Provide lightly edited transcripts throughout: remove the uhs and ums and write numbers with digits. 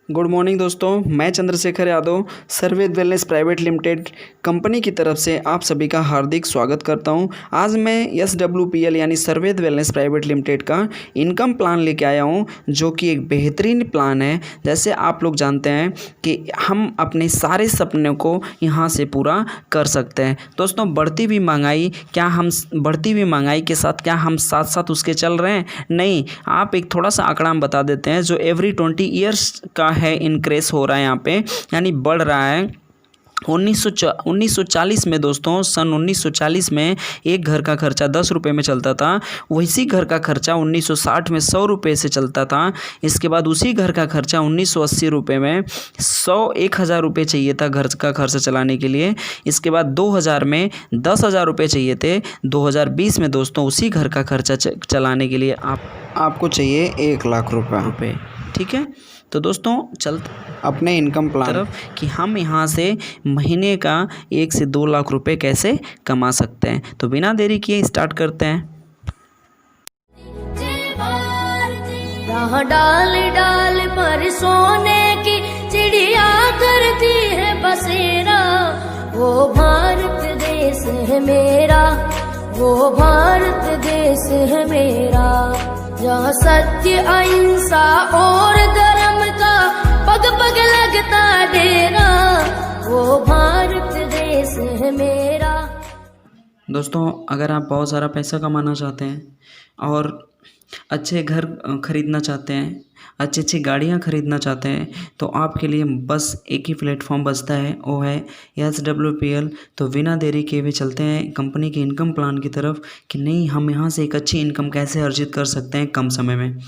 Good morning दोस्तों, मैं Chandrashekhar Yadav Sarved wellness private limited company की तरफ से आप सभी का हार्दिक स्वागत करता हूं। आज मैं SWPL यानी सर्वेद वेलनेस प्राइवेट लिमिटेड का इनकम प्लान लेके आया हूं, जो कि एक बेहतरीन प्लान है। जैसे आप लोग जानते हैं कि हम अपने सारे सपनों को यहां से पूरा कर सकते हैं। दोस्तों, बढ़ती हुई महंगाई के साथ क्या हम साथ साथ उसके चल रहे हैं? नहीं, आप एक थोड़ा सा आंकड़ा हम बता देते हैं। जो एवरी 20 ईयर्स का है इंक्रीज हो रहा है यहाँ पे, यानी बढ़ रहा है। 1940 में दोस्तों, सन 1940 में एक घर का खर्चा 10 रुपये में चलता था। वैसी घर का खर्चा 1960 में 100 रुपये से चलता था। इसके बाद उसी घर का खर्चा 1980 रुपये में 1,000 रुपये चाहिए था घर का खर्चा चलाने के लिए। इसके बाद 2000 में 10,000 रुपये चाहिए थे। 2020 में दोस्तों उसी घर का खर्चा चलाने के लिए आपको चाहिए 1 लाख रुपये। ठीक है, तो दोस्तों चलते अपने इनकम प्लान तरफ कि हम यहाँ से महीने का 1 से 2 लाख रुपए कैसे कमा सकते हैं। तो बिना देरी किए स्टार्ट करते हैं। डाल डाल पर सोने की चिड़िया करती है बसेरा। वो भारत देश है मेरा, वो भारत देश है मेरा, जहाँ सत्य अहिंसा और धर्म का पग पग लगता डेरा। वो भारत देश है मेरा। दोस्तों, अगर आप बहुत सारा पैसा कमाना चाहते हैं और अच्छे घर खरीदना चाहते हैं, अच्छी अच्छी गाड़ियाँ खरीदना चाहते हैं, तो आपके लिए बस एक ही प्लेटफॉर्म बचता है, वो है SWPL। तो बिना देरी किए हुए चलते हैं कंपनी के इनकम प्लान की तरफ कि नहीं, हम यहाँ से एक अच्छी इनकम कैसे अर्जित कर सकते हैं कम समय में।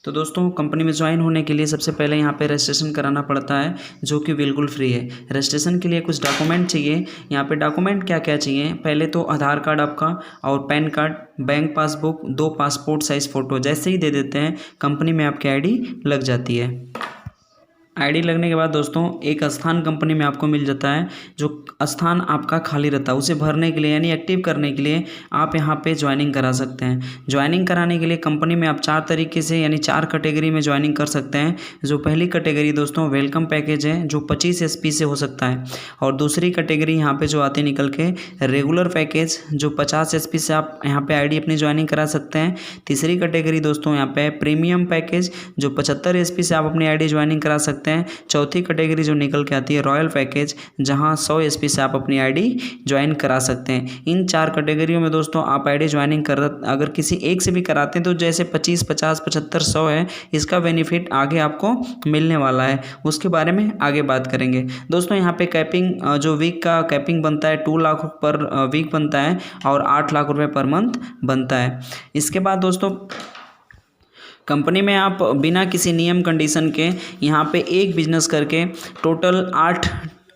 तो दोस्तों, कंपनी में ज्वाइन होने के लिए सबसे पहले यहाँ पे रजिस्ट्रेशन कराना पड़ता है, जो कि बिल्कुल फ्री है। रजिस्ट्रेशन के लिए कुछ डॉक्यूमेंट चाहिए। यहाँ पे डॉक्यूमेंट क्या क्या चाहिए? पहले तो आधार कार्ड आपका और pan card, bank passbook, 2 passport size photo जैसे ही दे देते हैं कंपनी में आपकी ID लग जाती है। ID लगने के बाद दोस्तों एक स्थान कंपनी में आपको मिल जाता है। जो स्थान आपका खाली रहता है उसे भरने के लिए यानी एक्टिव करने के लिए आप यहाँ पे ज्वाइनिंग करा सकते हैं। ज्वाइनिंग कराने के लिए कंपनी में आप 4 तरीके से यानी 4 कैटेगरी में ज्वाइनिंग कर सकते हैं। जो पहली कैटेगरी दोस्तों वेलकम पैकेज है, जो 25 SP से हो सकता है। और दूसरी कैटेगरी यहाँ पर जो आती निकल के रेगुलर पैकेज, जो 50 SP से आप यहाँ पर ID अपनी ज्वाइनिंग करा सकते हैं। तीसरी कैटेगरी दोस्तों यहाँ पे प्रीमियम पैकेज, जो 75 SP से आप अपनी ID ज्वाइनिंग करा सकते हैं। चौथी कैटेगरी जो निकल के आती है रॉयल पैकेज, जहां 100 SP से आप अपनी ID ज्वाइन करा सकते हैं। इन 4 कैटेगरियों में दोस्तों आप ID ज्वाइनिंग अगर किसी एक से भी कराते हैं तो जैसे 25, 50, 75, 100 है, इसका बेनिफिट आगे आपको मिलने वाला है, उसके बारे में आगे बात करेंगे। दोस्तों यहाँ पे कैपिंग, जो वीक का कैपिंग बनता है 2 लाख पर वीक बनता है और 8 लाख रुपये पर मंथ बनता है। इसके बाद दोस्तों कंपनी में आप बिना किसी नियम कंडीशन के यहाँ पे एक बिजनेस करके टोटल 8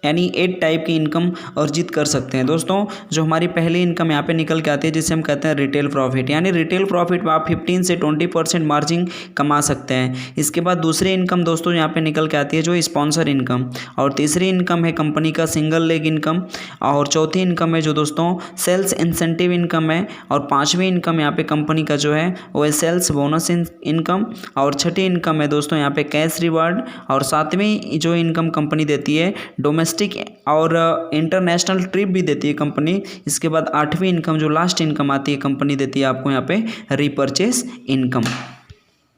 टाइप की इनकम अर्जित कर सकते हैं। दोस्तों, जो हमारी पहली इनकम यहाँ पे निकल के आती है जिसे हम कहते हैं रिटेल प्रॉफिट, यानी रिटेल प्रॉफिट में आप 15 से 20% मार्जिन कमा सकते हैं। इसके बाद दूसरी इनकम दोस्तों यहाँ पे निकल के आती है जो स्पॉन्सर इनकम, और तीसरी इनकम है कंपनी का सिंगल लेग इनकम, और चौथी इनकम है जो दोस्तों सेल्स इंसेंटिव इनकम है, और पाँचवीं इनकम यहाँ पे कंपनी का जो है वो है सेल्स बोनस इनकम, और छठी इनकम है दोस्तों यहाँ पे कैश रिवार्ड, और सातवीं जो इनकम कंपनी देती है डोमेस्टिक और इंटरनेशनल ट्रिप भी देती है कंपनी। इसके बाद 8वीं इनकम जो लास्ट इनकम आती है कंपनी देती है आपको यहाँ पे रीपरचेस इनकम।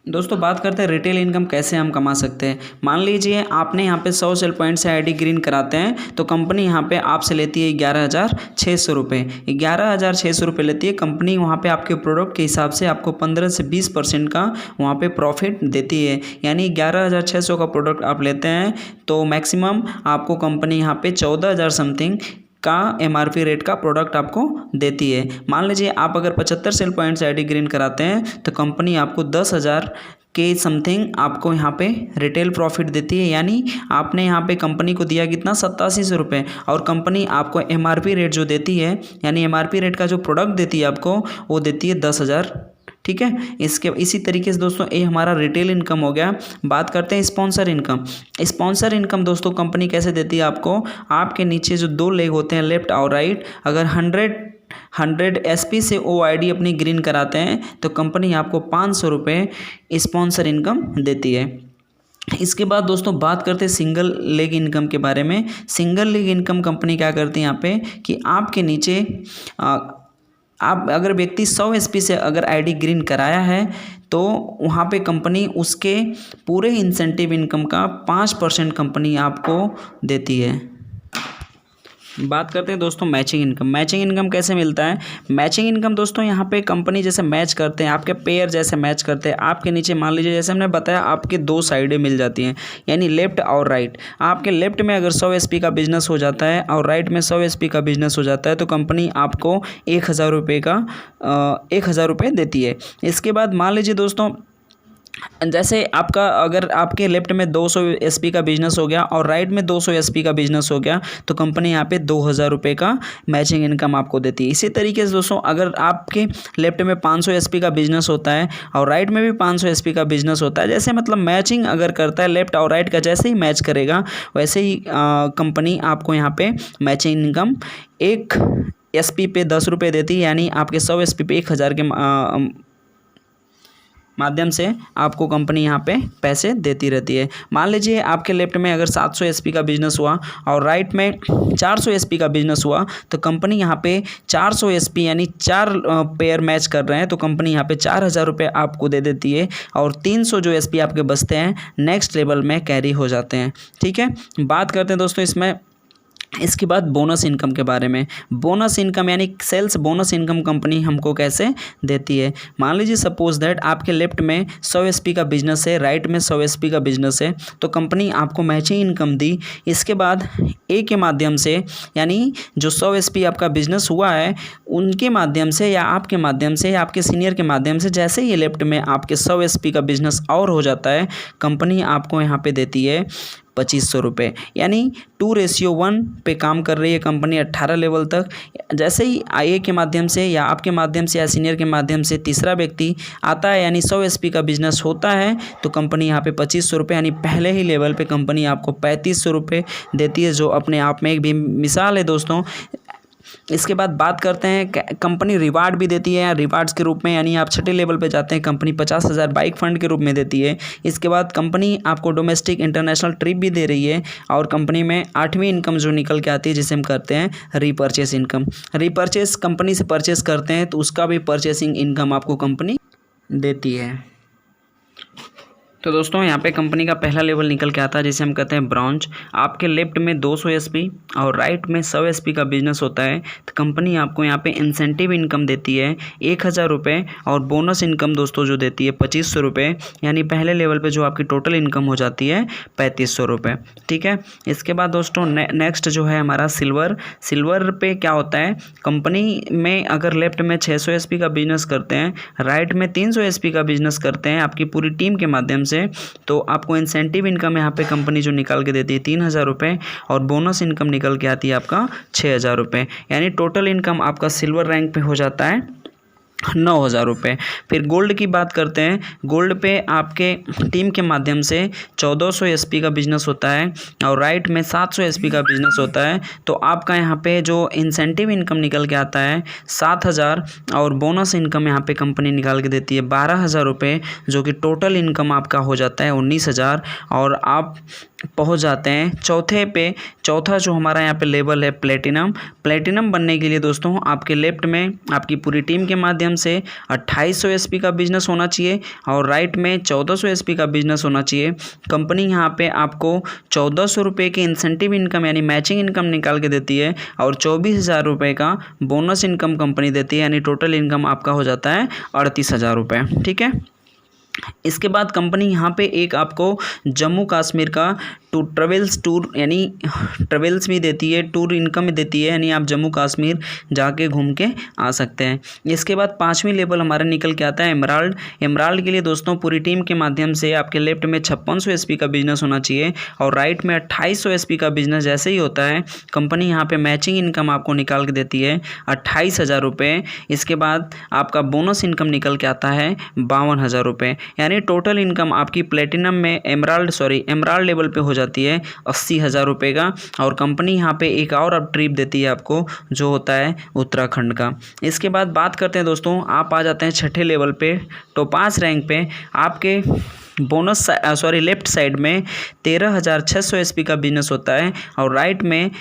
दोस्तों बात करते हैं रिटेल इनकम कैसे हम कमा सकते हैं। मान लीजिए आपने यहाँ पे 100 सेल पॉइंट से ID ग्रीन कराते हैं तो कंपनी यहाँ पे आपसे लेती है 11,600 रुपये। 11,600 रुपये लेती है कंपनी। वहाँ पे आपके प्रोडक्ट के हिसाब से आपको 15 से 20% का वहाँ पे प्रॉफिट देती है। यानी 11,600 का प्रोडक्ट आप लेते हैं तो मैक्सिमम आपको कंपनी यहाँ पे 14,000 समथिंग का MRP रेट का प्रोडक्ट आपको देती है। मान लीजिए आप अगर 75 सेल पॉइंट से ID ग्रीन कराते हैं तो कंपनी आपको 10,000 के समथिंग आपको यहाँ पे रिटेल प्रॉफिट देती है। यानी आपने यहाँ पे कंपनी को दिया कितना, 8700 रुपये, और कंपनी आपको MRP रेट जो देती है यानी MRP रेट का जो प्रोडक्ट देती है आपको वो देती है 10,000। ठीक है, इसी तरीके से दोस्तों ये हमारा रिटेल इनकम हो गया। बात करते हैं स्पॉन्सर इनकम। स्पॉन्सर इनकम दोस्तों कंपनी कैसे देती है आपको, आपके नीचे जो 2 लेग होते हैं लेफ्ट और राइट, अगर 100 SP से वो ID अपनी ग्रीन कराते हैं तो कंपनी आपको 500 रुपये स्पॉन्सर इनकम देती है। इसके बाद दोस्तों बात करते हैं सिंगल लेग इनकम के बारे में। सिंगल लेग इनकम कंपनी क्या करती है यहाँ पे कि आपके नीचे आप अगर व्यक्ति 100 एसपी से अगर आईडी ग्रीन कराया है तो वहाँ पे कंपनी उसके पूरे इंसेंटिव इनकम का 5% कंपनी आपको देती है। बात करते हैं दोस्तों मैचिंग इनकम। मैचिंग इनकम कैसे मिलता है? मैचिंग इनकम दोस्तों यहाँ पे कंपनी जैसे मैच करते हैं, आपके पेयर जैसे मैच करते हैं, आपके नीचे मान लीजिए जैसे हमने बताया आपके 2 साइडें मिल जाती हैं, यानी लेफ्ट और राइट। आपके लेफ्ट में अगर 100 एसपी का बिजनेस हो जाता है और राइट में 100 एसपी का बिजनेस हो जाता है तो कंपनी आपको 1000 रुपये का 1000 रुपये देती है। इसके बाद मान लीजिए दोस्तों जैसे आपका अगर आपके लेफ्ट में 200 एसपी का बिजनेस हो गया और राइट में 200 एसपी का बिजनेस हो गया तो कंपनी यहाँ पे 2000 रुपये का मैचिंग इनकम आपको देती है। इसी तरीके से दोस्तों अगर आपके लेफ्ट में 500 एसपी का बिजनेस होता है और राइट में भी 500 एसपी का बिजनेस होता है, जैसे मतलब मैचिंग अगर करता है लेफ्ट और राइट का, जैसे ही मैच करेगा वैसे ही कंपनी आपको यहाँ पे मैचिंग इनकम 1 एसपी पे 10 रुपये देती है, यानी आपके 100 एसपी पे 1000 के माध्यम से आपको कंपनी यहाँ पे पैसे देती रहती है। मान लीजिए आपके लेफ्ट में अगर 700 एसपी का बिजनेस हुआ और राइट में 400 एसपी का बिजनेस हुआ तो कंपनी यहाँ पे 400 एसपी यानी 4 पेयर मैच कर रहे हैं तो कंपनी यहाँ पे 4000 रुपये आपको दे देती है और 300 जो एसपी आपके बचते हैं नेक्स्ट लेवल में कैरी हो जाते हैं। ठीक है, बात करते हैं दोस्तों इसके बाद बोनस इनकम के बारे में। बोनस इनकम यानी सेल्स बोनस इनकम कंपनी हमको कैसे देती है? मान लीजिए सपोज दैट आपके लेफ्ट में 100 एसपी का बिजनेस है, राइट में 100 एसपी का बिजनेस है तो कंपनी आपको मैचिंग इनकम दी। इसके बाद ए के माध्यम से यानी जो 100 एसपी आपका बिजनेस हुआ है उनके माध्यम से या आपके माध्यम से या आपके सीनियर के माध्यम से जैसे ही लेफ्ट में आपके 100 एसपी का बिजनेस और हो जाता है कंपनी आपको यहाँ पे देती है 2500 रुपये, यानी 2:1 पे काम कर रही है कंपनी 18 लेवल तक। जैसे ही ए के माध्यम से या आपके माध्यम से या सीनियर के माध्यम से तीसरा व्यक्ति आता है यानी 100 एसपी का बिजनेस होता है तो कंपनी यहाँ पे 2500 रुपये यानी पहले ही लेवल पे कंपनी आपको 3500 रुपये देती है, जो अपने आप में एक भी मिसाल है दोस्तों। इसके बाद बात करते हैं कंपनी रिवार्ड भी देती है रिवार्ड्स के रूप में, यानी आप 6ठे लेवल पे जाते हैं कंपनी 50,000 बाइक फंड के रूप में देती है। इसके बाद कंपनी आपको डोमेस्टिक इंटरनेशनल ट्रिप भी दे रही है और कंपनी में 8वीं इनकम जो निकल के आती है जिसे हम करते हैं रीपर्चेस इनकम। रीपर्चेस कंपनी से परचेस करते हैं तो उसका भी परचेसिंग इनकम आपको कंपनी देती है। तो दोस्तों यहाँ पे कंपनी का पहला लेवल निकल के आता है जिसे हम कहते हैं ब्रॉन्ज। आपके लेफ्ट में 200 एसपी और राइट में 100 एसपी का बिजनेस होता है तो कंपनी आपको यहाँ पे इंसेंटिव इनकम देती है 1000 रुपये और बोनस इनकम दोस्तों जो देती है 2500 रुपये, यानी पहले लेवल पे जो आपकी टोटल इनकम हो जाती है 3500 रुपये। ठीक है, इसके बाद दोस्तों नेक्स्ट जो है हमारा सिल्वर पे क्या होता है, कंपनी में अगर लेफ्ट में 600 एसपी का बिजनेस करते हैं, राइट में 300 एसपी का बिजनेस करते हैं आपकी पूरी टीम के माध्यम से, तो आपको इंसेंटिव इनकम यहाँ पे कंपनी जो निकाल के देती है 3000 रुपये और बोनस इनकम निकल के आती है आपका 6000 रुपये, यानी टोटल इनकम आपका सिल्वर रैंक पे हो जाता है 9000 रुपये। फिर गोल्ड की बात करते हैं। गोल्ड पे आपके टीम के माध्यम से 1400 एसपी का बिजनेस होता है और राइट में 700 एसपी का बिजनेस होता है तो आपका यहाँ पे जो इंसेंटिव इनकम निकल के आता है 7000 और बोनस इनकम यहाँ पे कंपनी निकाल के देती है 12000 रुपये, जो कि टोटल इनकम आपका हो जाता है 19000 और आप पहुँच जाते हैं चौथे पे। चौथा जो हमारा यहाँ पे लेवल है प्लेटिनम बनने के लिए दोस्तों आपके लेफ्ट में आपकी पूरी टीम के माध्यम से 2800 एसपी का बिजनेस होना चाहिए और राइट में 1400 एसपी का बिजनेस होना चाहिए। कंपनी यहाँ पे आपको 1400 रुपये की इंसेंटिव इनकम यानी मैचिंग इनकम निकाल के देती है और 24000 रुपये का बोनस इनकम कंपनी देती है, यानी टोटल इनकम आपका हो जाता है 38000 रुपये। ठीक है, इसके बाद कंपनी यहाँ पे एक आपको जम्मू कश्मीर का टूर यानी ट्रेवल्स भी देती है, टूर इनकम भी देती है, यानी आप जम्मू कश्मीर जाके घूम के आ सकते हैं। इसके बाद 5वीं लेवल हमारा निकल के आता है एमराल्ड के लिए दोस्तों पूरी टीम के माध्यम से आपके लेफ्ट में 5600 एसपी का बिजनेस होना चाहिए और राइट में 2800 एसपी का बिजनेस जैसे ही होता है कंपनी यहाँ पे मैचिंग इनकम आपको निकाल के देती है 28000 रुपये। इसके बाद आपका बोनस इनकम निकल के आता है 52000 रुपये, यानी टोटल इनकम आपकी प्लेटिनम में एमराल्ड लेवल पे हो जाती है 80,000 रुपये का। और कंपनी यहाँ पे एक और अब ट्रिप देती है आपको, जो होता है उत्तराखंड का। इसके बाद बात करते हैं दोस्तों, आप आ जाते हैं छठे लेवल पे, टोपाज रैंक पे। आपके लेफ्ट साइड में 13,600 एसपी का बिजनेस होता है और राइट में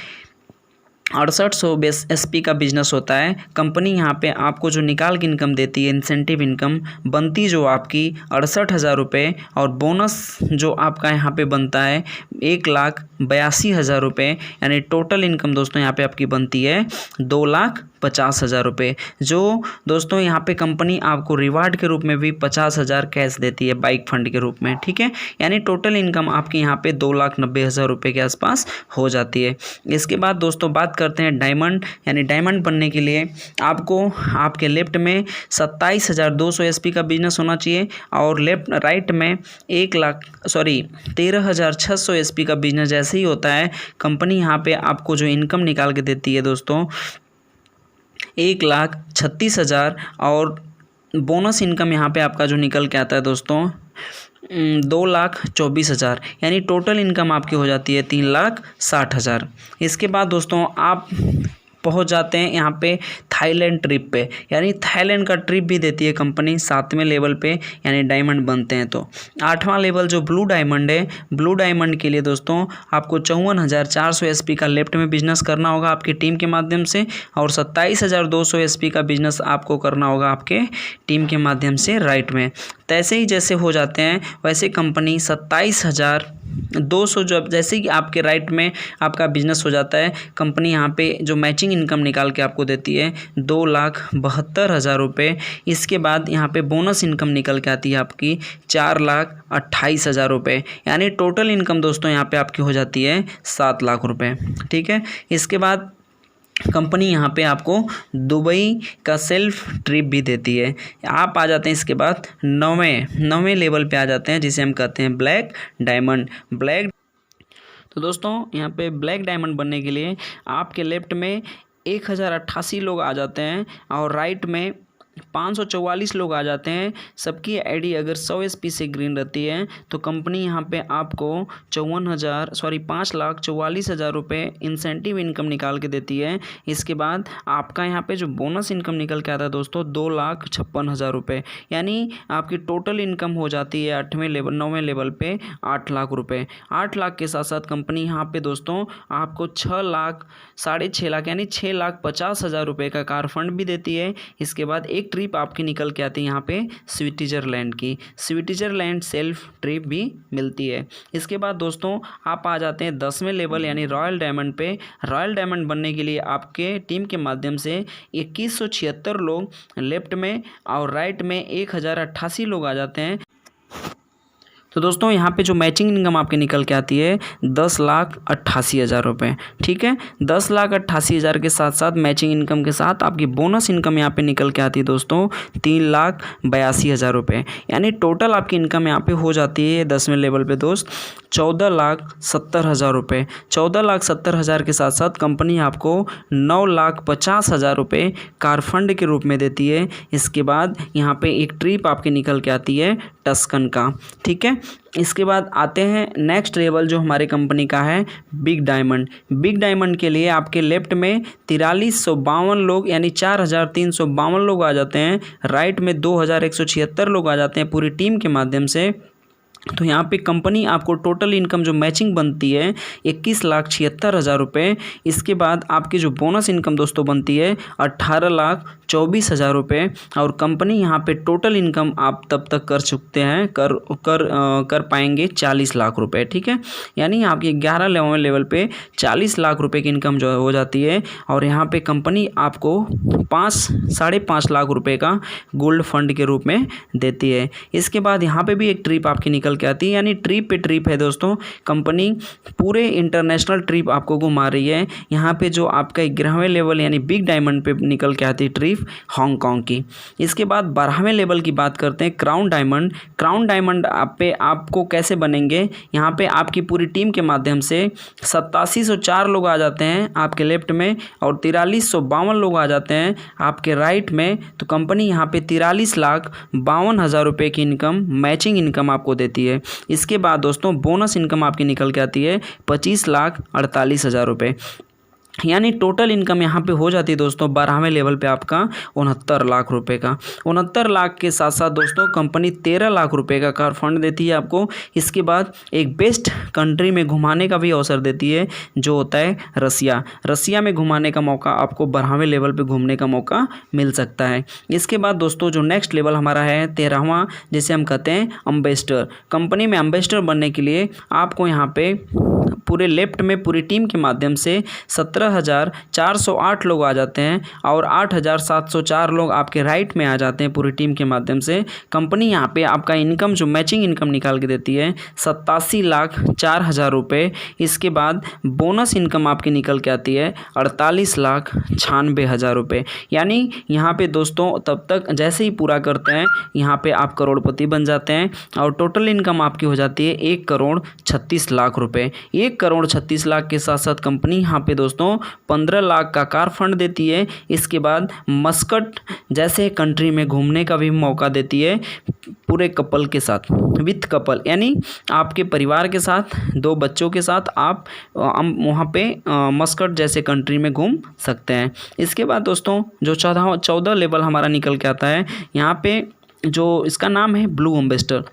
6800 एसपी का बिजनेस होता है। कंपनी यहाँ पे आपको जो निकाल की इनकम देती है, इंसेंटिव इनकम बनती जो आपकी 68,000 रुपये, और बोनस जो आपका यहाँ पे बनता है 1,82,000 रुपये। यानी टोटल इनकम दोस्तों यहाँ पे आपकी बनती है 2,50,000 रुपये। जो दोस्तों यहाँ पे कंपनी आपको रिवार्ड के रूप में भी 50,000 कैश देती है बाइक फंड के रूप में, ठीक है। यानी टोटल इनकम आपकी यहाँ पे 2,90,000 रुपये के आसपास हो जाती है। इसके बाद दोस्तों बात करते हैं डायमंड। यानी डायमंड बनने के लिए आपको आपके लेफ्ट में 27,200 एसपी का बिजनेस होना चाहिए और राइट में 13,600 एसपी का बिजनेस जैसे ही होता है, कंपनी यहाँ पे आपको जो इनकम निकाल के देती है दोस्तों 1,36,000, और बोनस इनकम यहाँ पे आपका जो निकल के आता है दोस्तों 2,24,000। यानी टोटल इनकम आपकी हो जाती है 3,60,000। इसके बाद दोस्तों आप पहुंच जाते हैं यहाँ पे थाईलैंड ट्रिप पे। यानी थाईलैंड का ट्रिप भी देती है कंपनी 7वें लेवल पे, यानी डायमंड बनते हैं तो। 8वां लेवल जो ब्लू डायमंड है, ब्लू डायमंड के लिए दोस्तों आपको 54,400 एसपी का लेफ्ट में बिजनेस करना होगा आपकी टीम के माध्यम से, और 27,200 एसपी का बिजनेस आपको करना होगा आपके टीम के माध्यम से राइट में। तैसे ही जैसे हो जाते हैं वैसे कंपनी 27,200 जब जैसे कि आपके राइट में आपका बिजनेस हो जाता है, कंपनी यहाँ पे जो मैचिंग इनकम निकाल के आपको देती है 2,72,000 रुपये। इसके बाद यहाँ पे बोनस इनकम निकल के आती है आपकी 4,28,000 रुपये। यानी टोटल इनकम दोस्तों यहाँ पे आपकी हो जाती है 7 लाख रुपये, ठीक है। इसके बाद कंपनी यहाँ पे आपको दुबई का सेल्फ ट्रिप भी देती है। आप आ जाते हैं इसके बाद 9वें लेवल पे आ जाते हैं, जिसे हम कहते हैं ब्लैक डायमंड। तो दोस्तों यहाँ पे ब्लैक डायमंड बनने के लिए आपके लेफ्ट में 1,088 लोग आ जाते हैं और राइट में 544 लोग आ जाते हैं। सबकी आईडी अगर 100 एसपी से ग्रीन रहती है तो कंपनी यहाँ पे आपको 5,44,000 रुपये इंसेंटिव इनकम निकाल के देती है। इसके बाद आपका यहाँ पे जो बोनस इनकम निकल के आता है दोस्तों 2,56,000 रुपये। यानी आपकी टोटल इनकम हो जाती है 9वें लेवल पे 8 लाख रुपये। 8 लाख के साथ साथ कंपनी यहाँ पे दोस्तों आपको 6,50,000 यानी 6,50,000 रुपये का कार फंड भी देती है। इसके बाद एक ट्रिप आपकी निकल के आती है यहाँ पे स्विट्जरलैंड की, स्विट्जरलैंड सेल्फ ट्रिप भी मिलती है। इसके बाद दोस्तों आप आ जाते हैं 10वें लेवल यानी रॉयल डायमंड पे। रॉयल डायमंड बनने के लिए आपके टीम के माध्यम से 2176 लोग लेफ्ट में और राइट में 1,088 लोग आ जाते हैं। तो दोस्तों यहाँ पे जो मैचिंग इनकम आपके निकल के आती है 10,88,000 रुपये, ठीक है। 10,88,000 के साथ साथ मैचिंग इनकम के साथ आपकी बोनस इनकम यहाँ पे निकल के आती है दोस्तों 3,82,000 रुपये। यानी टोटल आपकी इनकम यहाँ पे हो जाती है 10वें लेवल पे दोस्त 14,70,000 रुपये। 14,70,000 के साथ साथ कंपनी आपको 9,50,000 रुपये कार फंड के रूप में देती है। इसके बाद यहाँ पे एक ट्रिप आपकी निकल के आती है टस्कन का, ठीक है। इसके बाद आते हैं नेक्स्ट लेवल जो हमारे कंपनी का है बिग डायमंड। बिग डायमंड के लिए आपके लेफ्ट में 4352 लोग यानी 4,352 लोग आ जाते हैं। राइट में 2,176 लोग आ जाते हैं पूरी टीम के माध्यम से। तो यहाँ पे कंपनी आपको टोटल इनकम जो मैचिंग बनती है 21,76,000 रुपये। इसके बाद आपकी जो बोनस इनकम दोस्तों बनती है 18,24,000 रुपये। और कंपनी यहाँ पे टोटल इनकम आप तब तक कर चुकते हैं कर पाएंगे 40 लाख रुपये, ठीक है। यानी आपकी 11वें लेवल पे 40 लाख रुपये की इनकम जो हो जाती है। और यहाँ पे कंपनी आपको 5.5 लाख रुपये का गोल्ड फंड के रूप में देती है। इसके बाद यहाँ पे भी एक ट्रिप आपकी निकल निकल के आती है, यानी ट्रिप पे ट्रिप है दोस्तों। कंपनी पूरे इंटरनेशनल ट्रिप आपको घुमा रही है। यहाँ पे जो आपका 11वें लेवल यानी बिग डायमंड पे निकल के आती है ट्रिप हांगकांग की। इसके बाद 12वें लेवल की बात करते हैं, क्राउन डायमंड। क्राउन डायमंड पे आपको कैसे बनेंगे, यहाँ पे आपकी पूरी टीम के माध्यम से 8704 लोग आ जाते हैं आपके लेफ्ट में और 4352 लोग आ जाते हैं आपके राइट में। तो कंपनी यहाँ पे 43,52,000 रुपये की इनकम, मैचिंग इनकम आपको देती है। इसके बाद दोस्तों बोनस इनकम आपकी निकल के आती है 25,48,000 रुपये, यानी टोटल इनकम यहाँ पे हो जाती है दोस्तों 12वें लेवल पे आपका 69 लाख रुपए का। 69 लाख के साथ साथ दोस्तों कंपनी 13 लाख रुपए का कार फंड देती है आपको। इसके बाद एक बेस्ट कंट्री में घुमाने का भी अवसर देती है, जो होता है रसिया। रसिया में घुमाने का मौका आपको 12वें लेवल पे घूमने का मौका मिल सकता है। इसके बाद दोस्तों जो नेक्स्ट लेवल हमारा है 13वां, जिसे हम कहते हैं अम्बेसडर। कंपनी में अम्बेसडर बनने के लिए आपको यहाँ पे पूरे लेफ्ट में पूरी टीम के माध्यम से 17,408 लोग आ जाते हैं और 8,704 लोग आपके राइट में आ जाते हैं पूरी टीम के माध्यम से। कंपनी यहाँ पे आपका इनकम जो मैचिंग इनकम निकाल के देती है 87,04,000 रुपये। इसके बाद बोनस इनकम आपकी निकल के आती है 48,96,000 रुपये। यानी यहाँ पे दोस्तों तब तक जैसे ही पूरा करते हैं यहाँ पे आप करोड़पति बन जाते हैं और टोटल इनकम आपकी हो जाती है 1,36,00,000 रुपये। 1,36,00,000 के साथ साथ कंपनी यहाँ पे दोस्तों 15 लाख का कार फंड देती है। इसके बाद मस्कट जैसे कंट्री में घूमने का भी मौका देती है पूरे कपल के साथ, विथ कपल, यानी आपके परिवार के साथ 2 बच्चों के साथ आप वहाँ पे मस्कट जैसे कंट्री में घूम सकते हैं। इसके बाद दोस्तों जो 14 लेवल हमारा निकल के आता है, यहाँ पे जो इसका नाम है ब्लू एम्बेसडर।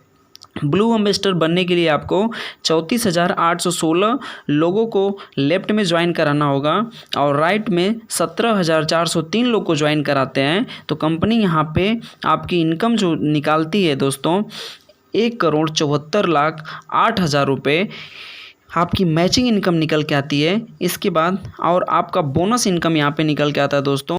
ब्लू एम्बेसडर बनने के लिए आपको 34,816 लोगों को लेफ्ट में ज्वाइन कराना होगा और राइट में 17,403 लोग को ज्वाइन कराते हैं। तो कंपनी यहाँ पे आपकी इनकम जो निकालती है दोस्तों 1,74,08,000 रुपये आपकी मैचिंग इनकम निकल के आती है। इसके बाद और आपका बोनस इनकम यहाँ पे निकल के आता है दोस्तों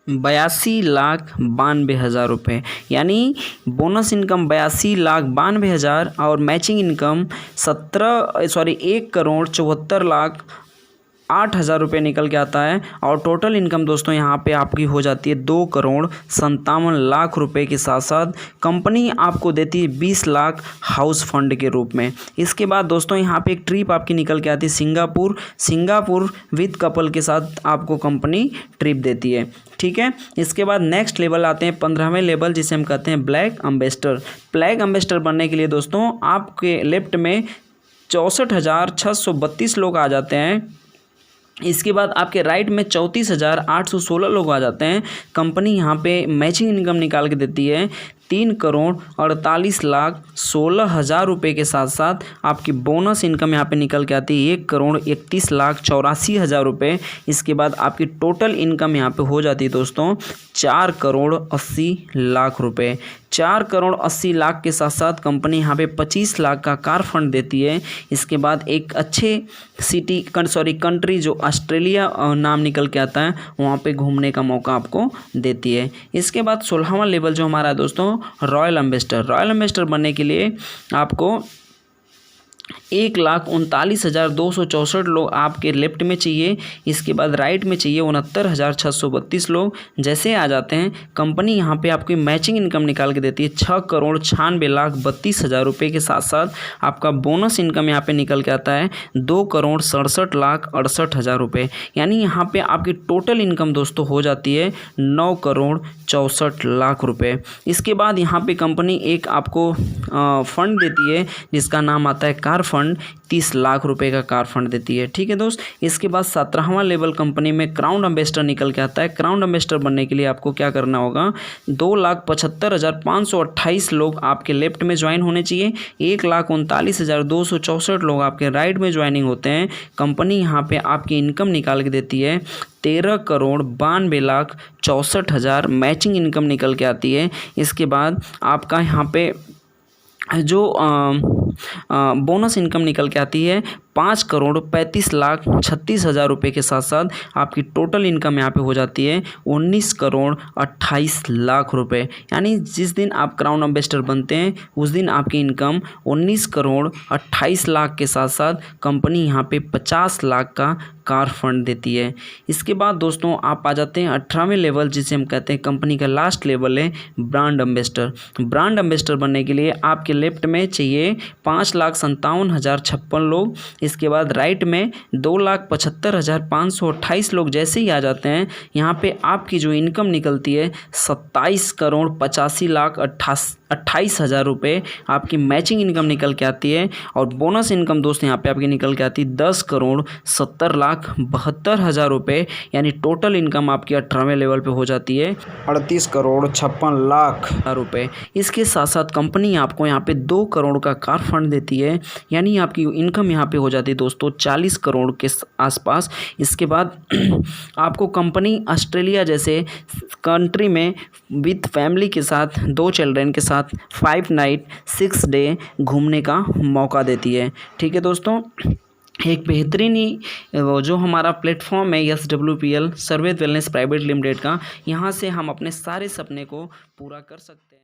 82,92,000 रुपये, यानी बोनस इनकम 82,92,000 और मैचिंग इनकम 1,74,08,000 रुपये निकल के आता है। और टोटल इनकम दोस्तों यहाँ पे आपकी हो जाती है 2,57,00,000 रुपये के साथ साथ कंपनी आपको देती है 20 लाख हाउस फंड के रूप में। इसके बाद दोस्तों यहाँ पे एक ट्रिप आपकी निकल के आती है सिंगापुर विद कपल के साथ आपको कंपनी ट्रिप देती है, ठीक है। इसके बाद नेक्स्ट लेवल आते हैं 15वें लेवल, जिसे हम कहते हैं ब्लैक एम्बेसडर। ब्लैक एम्बेसडर बनने के लिए दोस्तों आपके लेफ्ट में 64,632 लोग आ जाते हैं। इसके बाद आपके राइट में 34,816 लोग आ जाते हैं। कंपनी यहाँ पे मैचिंग इनकम निकाल के देती है 3,48,16,000 रुपये के साथ साथ आपकी बोनस इनकम यहाँ पे निकल के आती है 1,31,84,000 रुपये। इसके बाद आपकी टोटल इनकम यहाँ पे हो जाती है दोस्तों 4,80,00,000 रुपये। 4,80,00,000 के साथ साथ कंपनी यहाँ पे 25 लाख का कार फंड देती है। इसके बाद एक अच्छे कंट्री जो ऑस्ट्रेलिया नाम निकल के आता है वहाँ पे घूमने का मौका आपको देती है। इसके बाद 16वां लेवल जो हमारा है दोस्तों रॉयल एम्बेसडर बनने के लिए आपको 1,39,264 लोग आपके लेफ्ट में चाहिए। इसके बाद राइट में चाहिए 69,632 लोग। जैसे आ जाते हैं कंपनी यहाँ पे आपकी मैचिंग इनकम निकाल के देती है 6,96,32,000 रुपये के साथ साथ आपका बोनस इनकम यहाँ पे निकल के आता है 2,67,68,000 रुपये। यानी यहाँ पे आपकी टोटल इनकम दोस्तों हो जाती है 9,64,00,000 रुपये। इसके बाद यहाँ पे कंपनी एक आपको फंड देती है जिसका नाम आता है कार फंड। 30 लाख रुपए का कार फंड देती है, ठीक है दोस्त। इसके बाद 17वां लेवल कंपनी में क्राउन एम्बेसडर निकल के आता है। क्राउन एम्बेसडर बनने के लिए आपको क्या करना होगा 2,75,528 लोग आपके लेफ्ट में ज्वाइन होने चाहिए। 1,39,264 लोग आपके राइट में ज्वाइनिंग होते हैं। कंपनी यहाँ पे आपकी इनकम निकाल के देती है 13,92,64,000 मैचिंग इनकम निकल के आती है। इसके बाद आपका यहाँ पे जो बोनस इनकम निकल के आती है 5,35,36,000 रुपये के साथ साथ आपकी टोटल इनकम यहाँ पे हो जाती है 19,28,00,000 रुपये। यानी जिस दिन आप क्राउन एम्बेसडर बनते हैं उस दिन आपकी इनकम 19,28,00,000 के साथ साथ कंपनी यहाँ पे 50 लाख का कार फंड देती है। इसके बाद दोस्तों आप आ जाते हैं 18वें लेवल, जिसे हम कहते हैं कंपनी का लास्ट लेवल है ब्रांड एम्बेसडर। ब्रांड एम्बेसडर बनने के लिए आपके लेफ्ट में चाहिए 5,57,056 लोग। इसके बाद राइट में 2,75,528 लोग जैसे ही आ जाते हैं, यहाँ पे आपकी जो इनकम निकलती है 27,85,28,000 रुपये आपकी मैचिंग इनकम निकल के आती है। और बोनस इनकम दोस्तों यहाँ पे आपकी निकल के आती है 10,70,72,000 रुपये। यानी टोटल इनकम आपकी 18वें लेवल पे हो जाती है 38,56,00,000 रुपये। इसके साथ साथ कंपनी आपको यहाँ पे 2 करोड़ का कार फंड देती है। यानी आपकी इनकम यहाँ पे हो जाती है दोस्तों 40 करोड़ के आसपास। इसके बाद आपको कंपनी ऑस्ट्रेलिया जैसे कंट्री में विथ फैमिली के साथ 2 चिल्ड्रन के साथ 5 नाइट 6 डे घूमने का मौका देती है। ठीक है दोस्तों, एक बेहतरीन ही जो हमारा प्लेटफॉर्म है SWPL सर्वेद वेलनेस प्राइवेट लिमिटेड का, यहाँ से हम अपने सारे सपने को पूरा कर सकते हैं।